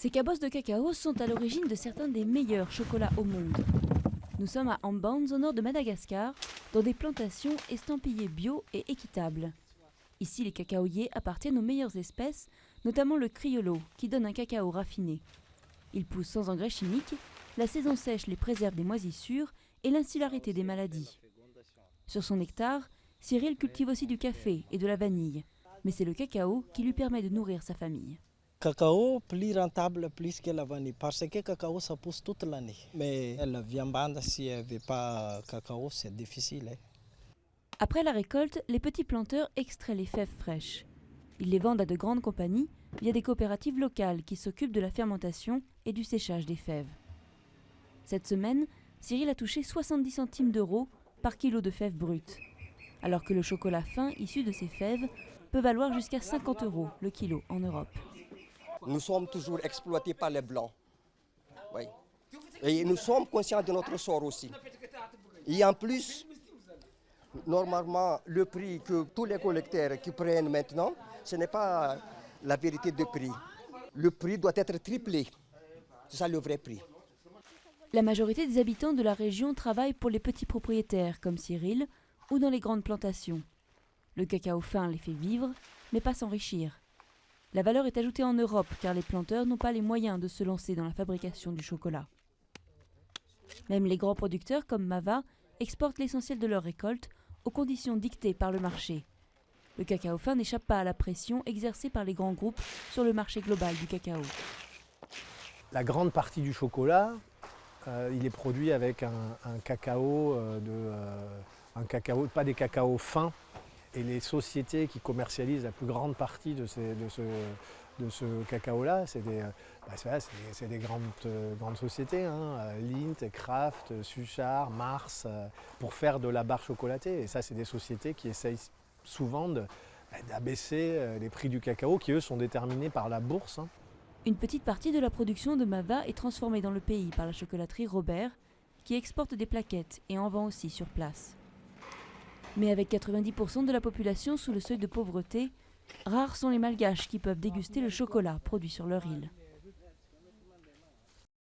Ces cabosses de cacao sont à l'origine de certains des meilleurs chocolats au monde. Nous sommes à Ambans, au nord de Madagascar, dans des plantations estampillées bio et équitables. Ici, les cacaoyers appartiennent aux meilleures espèces, notamment le criollo, qui donne un cacao raffiné. Il pousse sans engrais chimiques, la saison sèche les préserve des moisissures et l'insularité des maladies. Sur son hectare, Cyril cultive aussi du café et de la vanille, mais c'est le cacao qui lui permet de nourrir sa famille. Cacao plus rentable plus que la vanille parce que le cacao ça pousse toute l'année. Mais la viande, si elle ne veut pas cacao, c'est difficile. Après la récolte, les petits planteurs extraient les fèves fraîches. Ils les vendent à de grandes compagnies via des coopératives locales qui s'occupent de la fermentation et du séchage des fèves. Cette semaine, Cyril a touché 70 centimes d'euros par kilo de fèves brutes, alors que le chocolat fin issu de ces fèves peut valoir jusqu'à 50 euros le kilo en Europe. Nous sommes toujours exploités par les Blancs. Oui. Et nous sommes conscients de notre sort aussi. Et en plus, normalement, le prix que tous les collecteurs qui prennent maintenant, ce n'est pas la vérité de prix. Le prix doit être triplé. C'est ça le vrai prix. La majorité des habitants de la région travaillent pour les petits propriétaires comme Cyril ou dans les grandes plantations. Le cacao fin les fait vivre, mais pas s'enrichir. La valeur est ajoutée en Europe car les planteurs n'ont pas les moyens de se lancer dans la fabrication du chocolat. Même les grands producteurs comme Mava exportent l'essentiel de leurs récoltes aux conditions dictées par le marché. Le cacao fin n'échappe pas à la pression exercée par les grands groupes sur le marché global du cacao. La grande partie du chocolat, il est produit avec un cacao, pas des cacaos fins. Et les sociétés qui commercialisent la plus grande partie de ce cacao-là, c'est des grandes sociétés, Lindt, Kraft, Suchard, Mars, pour faire de la barre chocolatée. Et ça, c'est des sociétés qui essayent souvent d'abaisser les prix du cacao, qui eux sont déterminés par la bourse. Une petite partie de la production de Mava est transformée dans le pays par la chocolaterie Robert, qui exporte des plaquettes et en vend aussi sur place. Mais avec 90% de la population sous le seuil de pauvreté, rares sont les malgaches qui peuvent déguster le chocolat produit sur leur île.